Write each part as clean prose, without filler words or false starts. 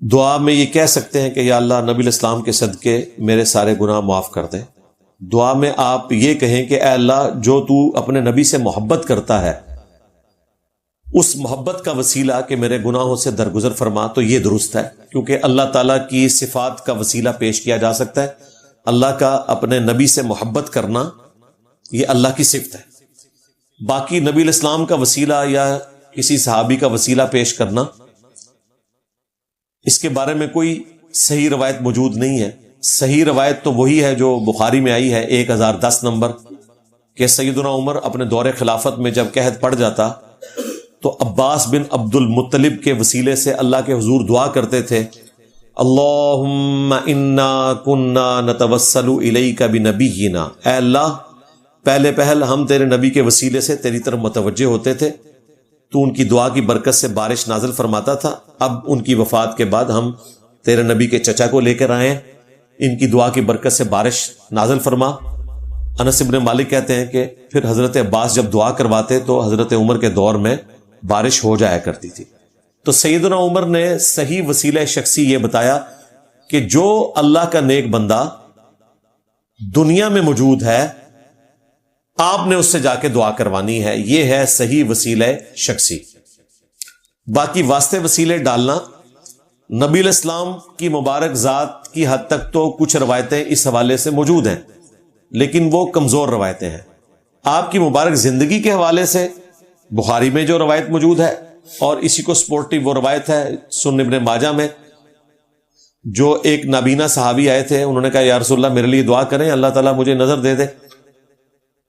دعا میں یہ کہہ سکتے ہیں کہ یا اللہ نبی الاسلام کے صدقے میرے سارے گناہ معاف کر دے. دعا میں آپ یہ کہیں کہ اے اللہ جو تو اپنے نبی سے محبت کرتا ہے اس محبت کا وسیلہ کہ میرے گناہوں سے درگزر فرما. تو یہ درست ہے کیونکہ اللہ تعالیٰ کی صفات کا وسیلہ پیش کیا جا سکتا ہے. اللہ کا اپنے نبی سے محبت کرنا یہ اللہ کی صفت ہے. باقی نبی الاسلام کا وسیلہ یا کسی صحابی کا وسیلہ پیش کرنا اس کے بارے میں کوئی صحیح روایت موجود نہیں ہے. صحیح روایت تو وہی ہے جو بخاری میں آئی ہے 1010 نمبر کہ سیدنا عمر اپنے دور خلافت میں جب قحط پڑ جاتا تو عباس بن عبد المطلب کے وسیلے سے اللہ کے حضور دعا کرتے تھے اللہم انا کننا نتوسل الیک بنبینا. اے اللہ پہلے پہل ہم تیرے نبی کے وسیلے سے تیری طرف متوجہ ہوتے تھے, تو ان کی دعا کی برکت سے بارش نازل فرماتا تھا. اب ان کی وفات کے بعد ہم تیرے نبی کے چچا کو لے کر آئے ہیں, ان کی دعا کی برکت سے بارش نازل فرما. انس بن مالک کہتے ہیں کہ پھر حضرت عباس جب دعا کرواتے تو حضرت عمر کے دور میں بارش ہو جایا کرتی تھی. تو سیدنا عمر نے صحیح وسیلہ شخصی یہ بتایا کہ جو اللہ کا نیک بندہ دنیا میں موجود ہے آپ نے اس سے جا کے دعا کروانی ہے. یہ ہے صحیح وسیلہ شخصی. باقی واسطے وسیلے ڈالنا نبی الاسلام کی مبارک ذات کی حد تک تو کچھ روایتیں اس حوالے سے موجود ہیں لیکن وہ کمزور روایتیں ہیں. آپ کی مبارک زندگی کے حوالے سے بخاری میں جو روایت موجود ہے اور اسی کو سپورٹی وہ روایت ہے سنن ابن ماجہ میں جو ایک نابینا صحابی آئے تھے, انہوں نے کہا یا رسول اللہ میرے لیے دعا کریں اللہ تعالیٰ مجھے نظر دے دے.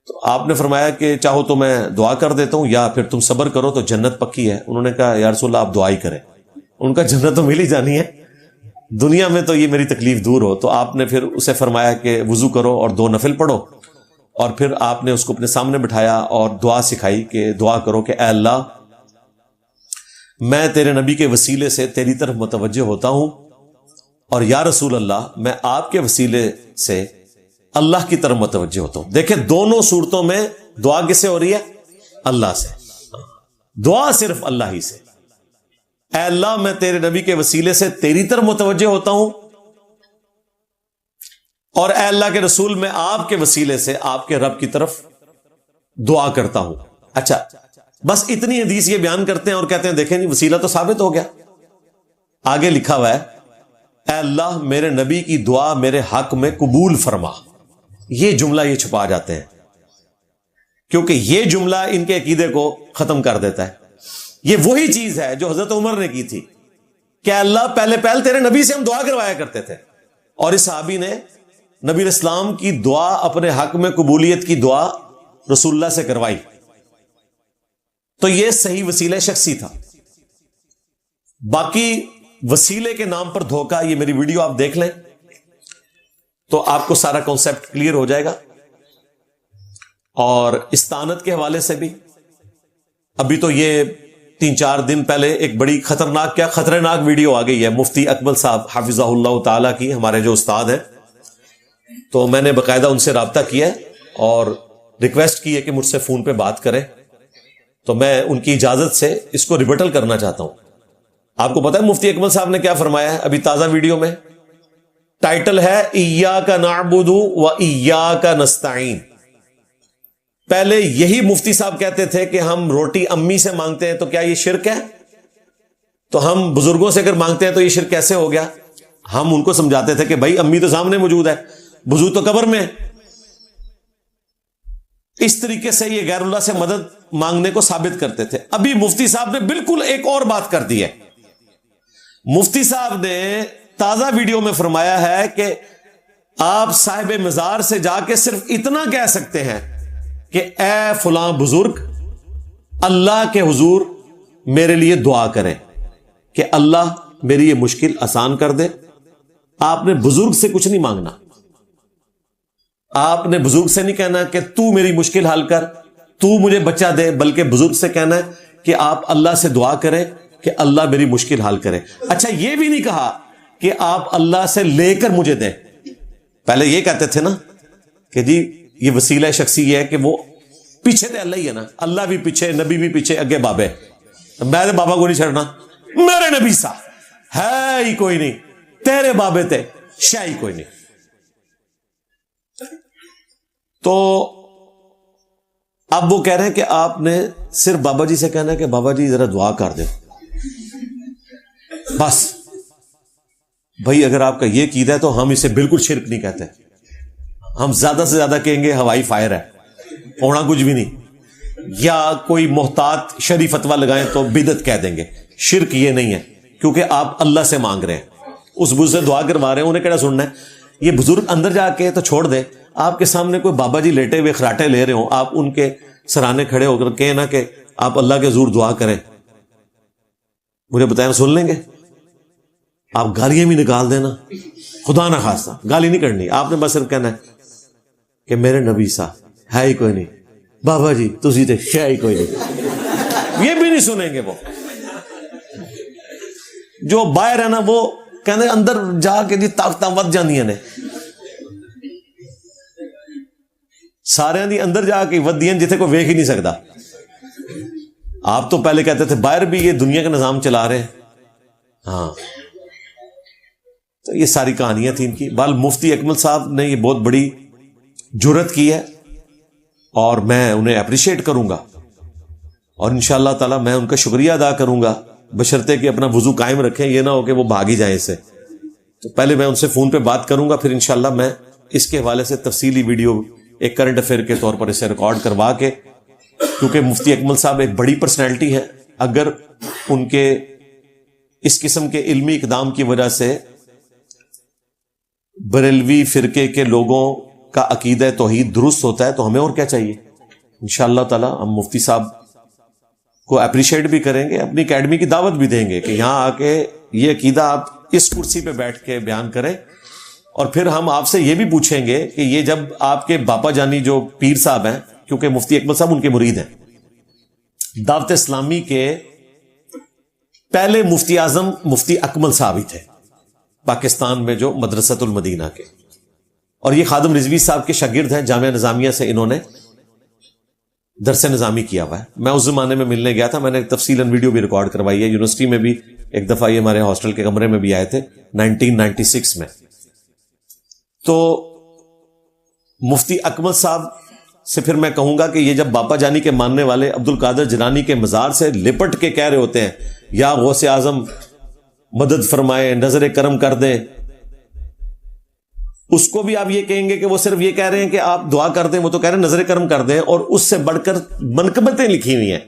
تو آپ نے فرمایا کہ چاہو تو میں دعا کر دیتا ہوں یا پھر تم صبر کرو تو جنت پکی ہے. انہوں نے کہا یا رسول اللہ آپ دعا ہی کریں, ان کا جنت تو مل ہی جانی ہے, دنیا میں تو یہ میری تکلیف دور ہو. تو آپ نے پھر اسے فرمایا کہ وضو کرو اور 2 نفل پڑھو, اور پھر آپ نے اس کو اپنے سامنے بٹھایا اور دعا سکھائی کہ دعا کرو کہ اے اللہ میں تیرے نبی کے وسیلے سے تیری طرف متوجہ ہوتا ہوں, اور یا رسول اللہ میں آپ کے وسیلے سے اللہ کی طرف متوجہ ہوتا ہوں. دیکھیں دونوں صورتوں میں دعا کس سے ہو رہی ہے؟ اللہ سے. دعا صرف اللہ ہی سے. اے اللہ میں تیرے نبی کے وسیلے سے تیری طرف متوجہ ہوتا ہوں, اور اے اللہ کے رسول میں آپ کے وسیلے سے آپ کے رب کی طرف دعا کرتا ہوں. اچھا بس اتنی حدیث یہ بیان کرتے ہیں اور کہتے ہیں دیکھیں نہیں وسیلہ تو ثابت ہو گیا. آگے لکھا ہوا ہے اے اللہ میرے نبی کی دعا میرے حق میں قبول فرما. یہ جملہ یہ چھپا جاتے ہیں کیونکہ یہ جملہ ان کے عقیدے کو ختم کر دیتا ہے. یہ وہی چیز ہے جو حضرت عمر نے کی تھی کہ اللہ پہلے تیرے نبی سے ہم دعا کروایا کرتے تھے, اور اس صحابی نے نبی الاسلام کی دعا اپنے حق میں قبولیت کی دعا رسول اللہ سے کروائی. تو یہ صحیح وسیلہ شخصی تھا. باقی وسیلے کے نام پر دھوکہ, یہ میری ویڈیو آپ دیکھ لیں تو آپ کو سارا کانسیپٹ کلیئر ہو جائے گا. اور استعانت کے حوالے سے بھی ابھی تو یہ 3-4 دن پہلے ایک بڑی خطرناک ویڈیو آ گئی ہے مفتی اکمل صاحب حافظہ اللہ تعالی کی, ہمارے جو استاد ہیں. تو میں نے باقاعدہ ان سے رابطہ کیا اور ریکویسٹ کی ہے کہ مجھ سے فون پہ بات کریں, تو میں ان کی اجازت سے اس کو ریبٹل کرنا چاہتا ہوں. آپ کو پتا ہے مفتی اکمل صاحب نے کیا فرمایا ہے ابھی تازہ ویڈیو میں؟ ٹائٹل ہے ایاک نعبد و ایاک نستعین. پہلے یہی مفتی صاحب کہتے تھے کہ ہم روٹی امی سے مانگتے ہیں تو کیا یہ شرک ہے؟ تو ہم بزرگوں سے اگر مانگتے ہیں تو یہ شرک کیسے ہو گیا؟ ہم ان کو سمجھاتے تھے کہ بھائی امی تو سامنے موجود ہے, وضو تو قبر میں. اس طریقے سے یہ غیر اللہ سے مدد مانگنے کو ثابت کرتے تھے. ابھی مفتی صاحب نے بالکل ایک اور بات کر دی ہے. مفتی صاحب نے تازہ ویڈیو میں فرمایا ہے کہ آپ صاحب مزار سے جا کے صرف اتنا کہہ سکتے ہیں کہ اے فلاں بزرگ اللہ کے حضور میرے لیے دعا کریں کہ اللہ میری یہ مشکل آسان کر دے. آپ نے بزرگ سے کچھ نہیں مانگنا, آپ نے بزرگ سے نہیں کہنا کہ تو میری مشکل حل کر, تو مجھے بچہ دے, بلکہ بزرگ سے کہنا ہے کہ آپ اللہ سے دعا کریں کہ اللہ میری مشکل حل کرے. اچھا یہ بھی نہیں کہا کہ آپ اللہ سے لے کر مجھے دیں. پہلے یہ کہتے تھے نا کہ جی یہ وسیلہ شخصی یہ ہے کہ وہ پیچھے تو اللہ ہی ہے نا, اللہ بھی پیچھے, نبی بھی پیچھے, اگے بابے, میں بابا کو نہیں چھڑنا, میرے نبی سا ہے ہی کوئی نہیں، تیرے بابے تے شے ہی کوئی نہیں. تو اب وہ کہہ رہے ہیں کہ آپ نے صرف بابا جی سے کہنا ہے کہ بابا جی ذرا دعا کر دو بس. بھائی اگر آپ کا یہ عقیدہ ہے تو ہم اسے بالکل شرک نہیں کہتے. ہم زیادہ سے زیادہ کہیں گے ہوائی فائر ہے، ہونا کچھ بھی نہیں. یا کوئی محتاط شریف فتویٰ لگائیں تو بدعت کہہ دیں گے. شرک یہ نہیں ہے، کیونکہ آپ اللہ سے مانگ رہے ہیں، اس بزرگ سے دعا کروا رہے ہیں. انہیں کیڑا سننا ہے؟ یہ بزرگ اندر جا کے تو چھوڑ دیں. آپ کے سامنے کوئی بابا جی لیٹے ہوئے خراٹے لے رہے ہوں، آپ ان کے سرانے کھڑے ہو کر کہیں نا کہ آپ اللہ کے حضور دعا کریں، مجھے بتائیں سن لیں گے؟ آپ گالیاں بھی نکال دینا، خدا نہ خواستہ گالی نہیں کرنی. آپ نے بس صرف کہنا ہے کہ میرے نبی صاحب ہے ہی کوئی نہیں، بابا جی تسی تے شے ہی کوئی نہیں. یہ بھی نہیں سنیں گے. وہ جو باہر ہے نا وہ کہنے اندر جا کے جی طاقتاں ود جاندیاں نے، سارے دی اندر جا کے ودیاں جتنے کوئی ویکھ ہی نہیں سکتا. آپ تو پہلے کہتے تھے باہر بھی یہ دنیا کا نظام چلا رہے ہیں. ہاں تو یہ ساری کہانیاں تھیں ان کی. بال مفتی اکمل صاحب نے یہ بہت بڑی جرت کی ہے اور میں انہیں اپریشیٹ کروں گا، اور انشاءاللہ تعالی میں ان کا شکریہ ادا کروں گا، بشرطے کہ اپنا وضو قائم رکھیں. یہ نہ ہو کہ وہ بھاگی جائیں اس سے. تو پہلے میں ان سے فون پہ بات کروں گا، پھر انشاءاللہ میں اس کے حوالے سے تفصیلی ویڈیو ایک کرنٹ افیئر کے طور پر اسے ریکارڈ کروا کے، کیونکہ مفتی اکمل صاحب ایک بڑی پرسنالٹی ہے. اگر ان کے اس قسم کے علمی اقدام کی وجہ سے بریلوی فرقے کے لوگوں کا عقیدہ توحید درست ہوتا ہے تو ہمیں اور کیا چاہیے. انشاءاللہ تعالی ہم مفتی صاحب کو اپریشیٹ بھی کریں گے، اپنی اکیڈمی کی دعوت بھی دیں گے کہ یہاں آ کے یہ عقیدہ آپ اس کرسی پہ بیٹھ کے بیان کریں. اور پھر ہم آپ سے یہ بھی پوچھیں گے کہ یہ جب آپ کے باپا جانی جو پیر صاحب ہیں، کیونکہ مفتی اکمل صاحب ان کے مرید ہیں، دعوت اسلامی کے پہلے مفتی اعظم مفتی اکمل صاحب ہی تھے پاکستان میں، جو مدرسۃ المدینہ کے، اور یہ خادم رضوی صاحب کے شاگرد ہیں. جامعہ نظامیہ سے انہوں نے درس نظامی کیا ہوا ہے. میں اس زمانے میں ملنے گیا تھا، میں نے تفصیلاً ویڈیو بھی ریکارڈ کروائی ہے. یونیورسٹی میں بھی ایک دفعہ یہ ہمارے ہاسٹل کے کمرے میں بھی آئے تھے 1996 میں. تو مفتی اکمل صاحب سے پھر میں کہوں گا کہ یہ جب باپا جانی کے ماننے والے عبد القادر جیلانی کے مزار سے لپٹ کے کہہ رہے ہوتے ہیں یا غوث اعظم مدد فرمائے، نظر کرم کر دیں، اس کو بھی آپ یہ کہیں گے کہ وہ صرف یہ کہہ رہے ہیں کہ آپ دعا کر دیں، وہ تو کہہ رہے ہیں نظر کرم کر دیں. اور اس سے بڑھ کر منقبتیں لکھی ہوئی ہیں.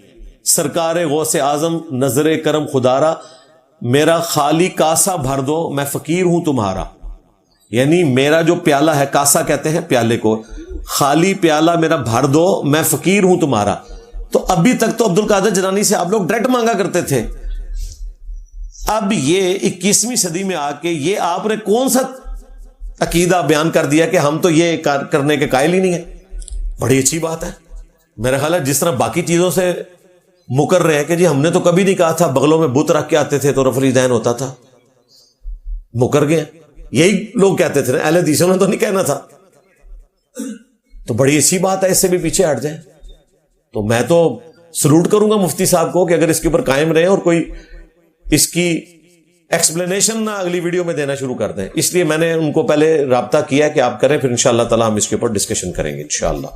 سرکار غوث اعظم نظر کرم خدارا، میرا خالی کاسا بھر دو، میں فقیر ہوں تمہارا. یعنی میرا جو پیالہ ہے، کاسا کہتے ہیں پیالے کو، خالی پیالہ میرا بھر دو، میں فقیر ہوں تمہارا. تو ابھی تک تو عبد القادر جیلانی سے آپ لوگ ڈائریکٹ مانگا کرتے تھے. اب یہ 21ویں صدی میں آ کے یہ آپ نے کون سا عقیدہ بیان کر دیا کہ ہم تو یہ کرنے کے قائل ہی نہیں ہیں. بڑی اچھی بات ہے. میرا خیال ہے جس طرح باقی چیزوں سے مکر رہے ہیں کہ جی ہم نے تو کبھی نہیں کہا تھا بغلوں میں بت رکھ کے آتے تھے تو رفع الیدین ہوتا تھا، مکر گئے. یہی لوگ کہتے تھے نا، اہل حدیثوں نے تو نہیں کہنا تھا. تو بڑی اچھی بات ہے، اس سے بھی پیچھے ہٹ جائیں. تو میں تو سلوٹ کروں گا مفتی صاحب کو کہ اگر اس کے اوپر قائم رہے اور کوئی اس کی ایکسپلینیشن نہ اگلی ویڈیو میں دینا شروع کر دیں. اس لیے میں نے ان کو پہلے رابطہ کیا کہ آپ کریں، پھر انشاءاللہ تعالی ہم اس کے اوپر ڈسکشن کریں گے انشاءاللہ.